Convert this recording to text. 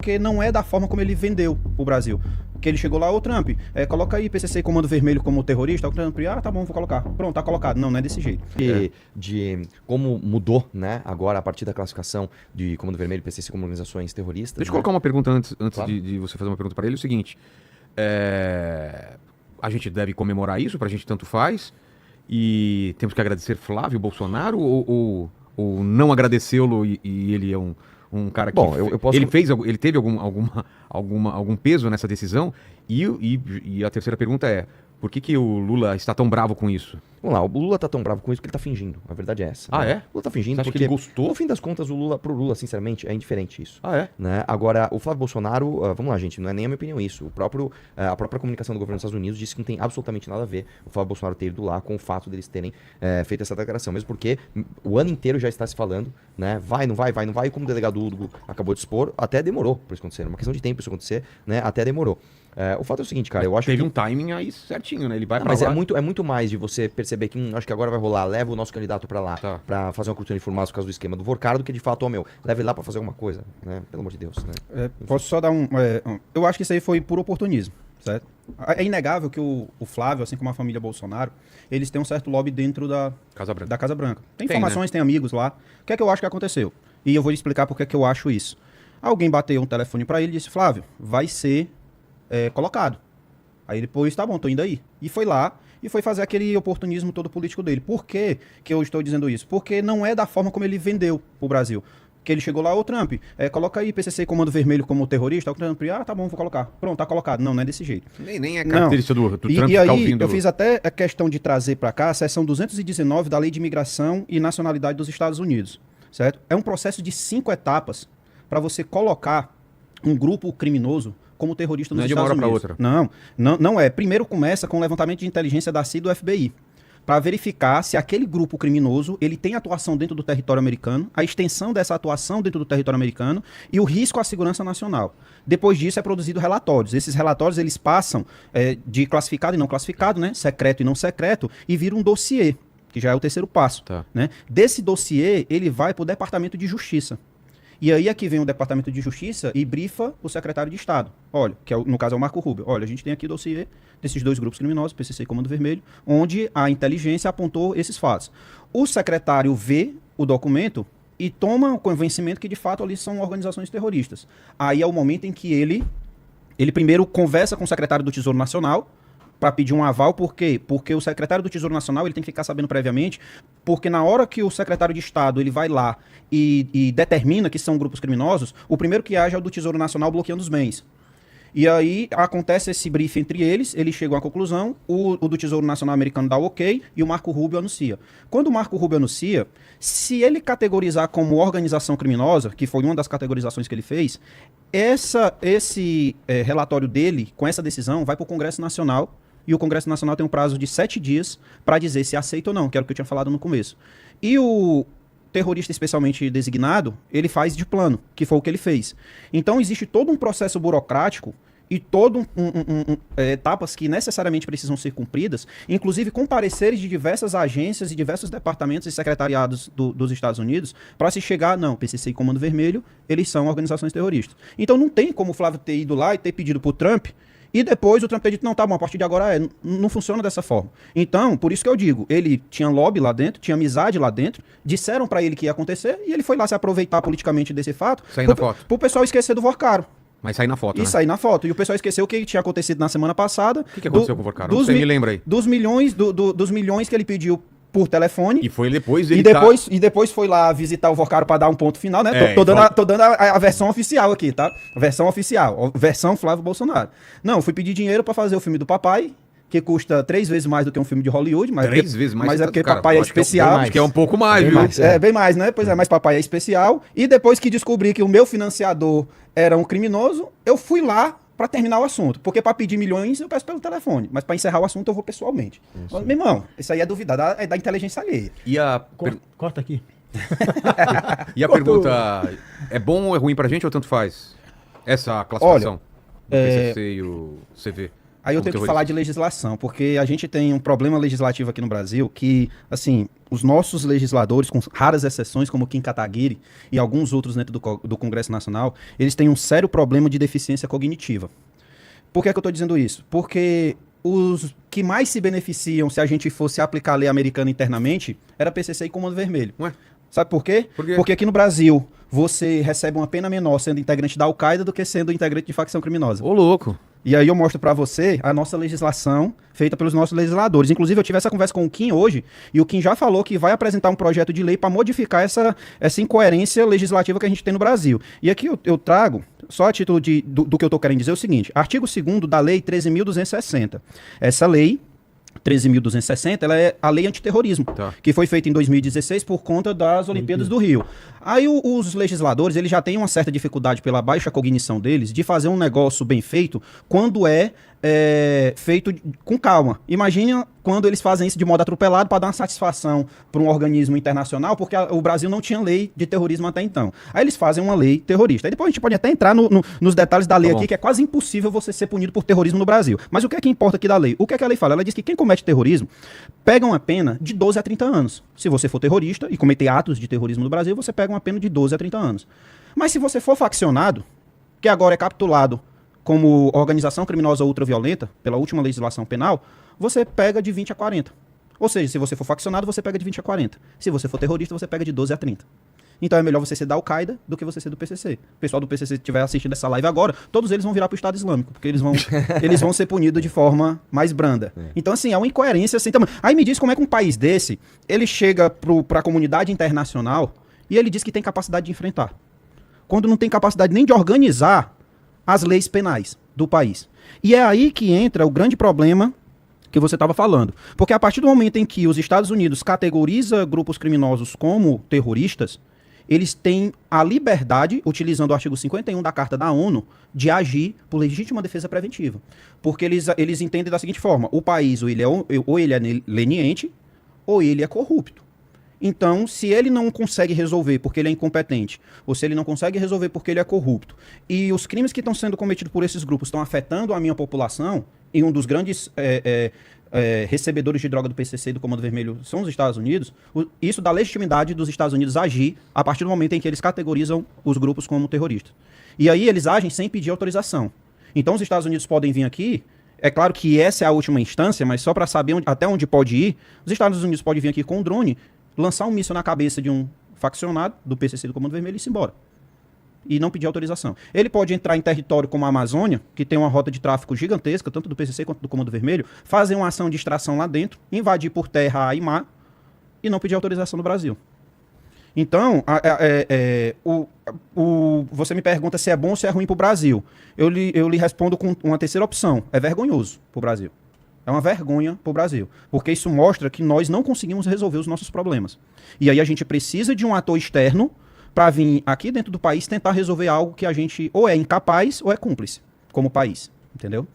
porque não é da forma como ele vendeu o Brasil. Que ele chegou lá, ô Trump, coloca aí PCC Comando Vermelho como terrorista, o Trump, tá bom, vou colocar. Pronto, tá colocado. Não, não é desse jeito. De como mudou, né, agora a partir da classificação de Comando Vermelho e PCC como organizações terroristas. Deixa eu né? colocar uma pergunta antes Claro. de você fazer uma pergunta para ele. É o seguinte, a gente deve comemorar isso, pra gente tanto faz, e temos que agradecer Flávio Bolsonaro ou não agradecê-lo e ele é um cara que... Bom, eu posso... Ele teve algum peso nessa decisão? E a terceira pergunta é, por que o Lula está tão bravo com isso? Vamos lá, o Lula tá tão bravo com isso porque ele tá fingindo. A verdade é essa. Ah, né? é? O Lula tá fingindo Você acha porque, que ele gostou? no fim das contas, pro Lula, sinceramente, é indiferente isso. Ah, é? Né? Agora, o Flávio Bolsonaro, vamos lá, gente, não é nem a minha opinião isso. A própria comunicação do governo dos Estados Unidos disse que não tem absolutamente nada a ver o Flávio Bolsonaro ter ido lá com o fato deles terem feito essa declaração. Mesmo porque o ano inteiro já está se falando, né? Vai, não vai, e como o delegado Hugo acabou de expor, até demorou para isso acontecer. Uma questão de tempo isso acontecer, né? Até demorou. O fato é o seguinte, cara, eu acho Teve que... um timing aí certinho, né? Ele vai pra Mas lá. é muito mais de você perceber que acho que agora vai rolar, leva o nosso candidato pra lá, Tá. pra fazer uma cortina de fumaça por causa do esquema do Vorcaro, do que de fato, leve ele lá pra fazer alguma coisa, né? Pelo amor de Deus, né? Posso só dar eu acho que isso aí foi por oportunismo, certo? É inegável que o Flávio, assim como a família Bolsonaro, eles têm um certo lobby dentro da Casa Branca. Casa Branca. Tem Tem, informações, tem amigos lá. O que é que eu acho que aconteceu? E eu vou lhe explicar por que é que eu acho isso. Alguém bateu um telefone pra ele e disse, Flávio, vai ser colocado. Aí depois, tá bom, tô indo aí. E foi lá e foi fazer aquele oportunismo todo político dele. Por que que eu estou dizendo isso? Porque não é da forma como ele vendeu o Brasil. Que ele chegou lá, ô Trump, coloca aí PCC Comando Vermelho como terrorista. O Trump, tá bom, vou colocar. Pronto, tá colocado. Não, não é desse jeito. Nem é característica do Trump E ficar aí, ouvindo... eu fiz até a questão de trazer para cá a seção 219 da Lei de Imigração e Nacionalidade dos Estados Unidos, certo? É um processo de 5 etapas para você colocar um grupo criminoso como terrorista nos Estados Unidos. Não é de uma hora para outra. Não é. Primeiro começa com o levantamento de inteligência da CIA e do FBI, para verificar se aquele grupo criminoso ele tem atuação dentro do território americano, a extensão dessa atuação dentro do território americano e o risco à segurança nacional. Depois disso é produzido relatórios. Esses relatórios eles passam de classificado e não classificado, né? Secreto e não secreto, e vira um dossiê, que já é o terceiro passo. Tá. Né? Desse dossiê ele vai para o Departamento de Justiça. E aí aqui vem o Departamento de Justiça e brifa o secretário de Estado. Olha, que no caso é o Marco Rubio. Olha, a gente tem aqui o dossiê desses dois grupos criminosos, PCC e Comando Vermelho, onde a inteligência apontou esses fatos. O secretário vê o documento e toma o convencimento que de fato ali são organizações terroristas. Aí é o momento em que ele primeiro conversa com o secretário do Tesouro Nacional para pedir um aval. Por quê? Porque o secretário do Tesouro Nacional ele tem que ficar sabendo previamente, porque na hora que o secretário de Estado ele vai lá e determina que são grupos criminosos, o primeiro que age é o do Tesouro Nacional bloqueando os bens. E aí acontece esse briefing entre eles chegam à conclusão, o do Tesouro Nacional americano dá o ok e o Marco Rubio anuncia. Quando o Marco Rubio anuncia, se ele categorizar como organização criminosa, que foi uma das categorizações que ele fez, esse relatório dele, com essa decisão, vai para o Congresso Nacional. E o Congresso Nacional tem um prazo de 7 dias para dizer se aceita ou não, que era o que eu tinha falado no começo. E o terrorista especialmente designado, ele faz de plano, que foi o que ele fez. Então existe todo um processo burocrático e todo etapas que necessariamente precisam ser cumpridas, inclusive com pareceres de diversas agências e diversos departamentos e secretariados dos Estados Unidos, para se chegar, não, PCC e Comando Vermelho, eles são organizações terroristas. Então não tem como o Flávio ter ido lá e ter pedido para o Trump, e depois o Trump ter dito, não, tá bom, a partir de agora não funciona dessa forma. Então, por isso que eu digo, ele tinha lobby lá dentro, tinha amizade lá dentro, disseram pra ele que ia acontecer, e ele foi lá se aproveitar politicamente desse fato, Sair na foto. pro pessoal esquecer do Vorcaro. Mas sair na foto, E né? sair na foto. E o pessoal esqueceu o que tinha acontecido na semana passada. O que aconteceu com o Vorcaro? Você me lembra aí. Dos milhões que ele pediu por telefone. E foi depois E depois foi lá visitar o Vorcaro para dar um ponto final, né? Tô dando a versão oficial aqui, tá? A versão oficial. Versão Flávio Bolsonaro. Não, fui pedir dinheiro para fazer o filme do papai, que custa 3 vezes mais do que um filme de Hollywood. Mas 3 vezes mais? Mas é porque Cara, papai é acho que especial. Acho que é um pouco mais, Bem viu? mais. Bem mais, né? Pois é, mas papai é especial. E depois que descobri que o meu financiador era um criminoso, eu fui lá para terminar o assunto. Porque para pedir milhões eu peço pelo telefone. Mas para encerrar o assunto eu vou pessoalmente. Mas, meu irmão, isso aí é duvidar da inteligência alheia. E a, Corta aqui. e a pergunta, é bom ou é ruim pra gente ou tanto faz? Essa classificação do PCC e o CV. Aí eu como tenho que terrorista. falar de legislação, porque a gente tem um problema legislativo aqui no Brasil que, assim, os nossos legisladores, com raras exceções, como Kim Kataguiri e alguns outros dentro do Congresso Nacional, eles têm um sério problema de deficiência cognitiva. Por que é que eu estou dizendo isso? Porque os que mais se beneficiam se a gente fosse aplicar a lei americana internamente era PCC e Comando Vermelho. Ué? Sabe por quê? Por quê? Porque aqui no Brasil você recebe uma pena menor sendo integrante da Al-Qaeda do que sendo integrante de facção criminosa. Ô, louco. E aí eu mostro pra você a nossa legislação feita pelos nossos legisladores. Inclusive eu tive essa conversa com o Kim hoje, e o Kim já falou que vai apresentar um projeto de lei para modificar essa incoerência legislativa que a gente tem no Brasil. E aqui eu trago, só a título do que eu tô querendo dizer, o seguinte: artigo 2º da lei 13.260. Essa lei 13.260, ela é a lei antiterrorismo, Tá. que foi feita em 2016 por conta das Olimpíadas do Rio. Aí os legisladores, eles já têm uma certa dificuldade pela baixa cognição deles de fazer um negócio bem feito quando é feito com calma. Imagina quando eles fazem isso de modo atropelado para dar uma satisfação para um organismo internacional, porque o Brasil não tinha lei de terrorismo até então. Aí eles fazem uma lei terrorista. Aí depois a gente pode até entrar nos detalhes da lei Tá bom. aqui, que é quase impossível você ser punido por terrorismo no Brasil. Mas o que é que importa aqui da lei? O que é que a lei fala? Ela diz que quem comete terrorismo pega uma pena de 12 a 30 anos. Se você for terrorista e cometer atos de terrorismo no Brasil, você pega uma pena de 12 a 30 anos. Mas se você for faccionado, que agora é capitulado como organização criminosa ultraviolenta, pela última legislação penal, você pega de 20 a 40. Ou seja, se você for faccionado, você pega de 20 a 40. Se você for terrorista, você pega de 12 a 30. Então é melhor você ser da Al-Qaeda do que você ser do PCC. O pessoal do PCC que estiver assistindo essa live agora, todos eles vão virar pro Estado Islâmico, porque eles vão ser punidos de forma mais branda. Então, assim, é uma incoerência assim também. Aí me diz como é que um país desse, ele chega pra comunidade internacional e ele diz que tem capacidade de enfrentar, quando não tem capacidade nem de organizar as leis penais do país. E é aí que entra o grande problema que você estava falando. Porque a partir do momento em que os Estados Unidos categoriza grupos criminosos como terroristas, eles têm a liberdade, utilizando o artigo 51 da Carta da ONU, de agir por legítima defesa preventiva. Porque eles entendem da seguinte forma: o país ou ele é leniente ou ele é corrupto. Então, se ele não consegue resolver porque ele é incompetente, ou se ele não consegue resolver porque ele é corrupto, e os crimes que estão sendo cometidos por esses grupos estão afetando a minha população, e um dos grandes recebedores de droga do PCC e do Comando Vermelho são os Estados Unidos, isso dá legitimidade dos Estados Unidos agir a partir do momento em que eles categorizam os grupos como terroristas. E aí eles agem sem pedir autorização. Então os Estados Unidos podem vir aqui. É claro que essa é a última instância, mas só para saber até onde pode ir, os Estados Unidos podem vir aqui com um drone, lançar um míssil na cabeça de um faccionado do PCC do Comando Vermelho e ir embora. E não pedir autorização. Ele pode entrar em território como a Amazônia, que tem uma rota de tráfico gigantesca, tanto do PCC quanto do Comando Vermelho, fazer uma ação de extração lá dentro, invadir por terra, ar e mar, e não pedir autorização no Brasil. Então, você me pergunta se é bom ou se é ruim para o Brasil. Eu lhe respondo com uma terceira opção. É vergonhoso para o Brasil. É uma vergonha para o Brasil, porque isso mostra que nós não conseguimos resolver os nossos problemas. E aí a gente precisa de um ator externo para vir aqui dentro do país tentar resolver algo que a gente ou é incapaz ou é cúmplice como país, entendeu?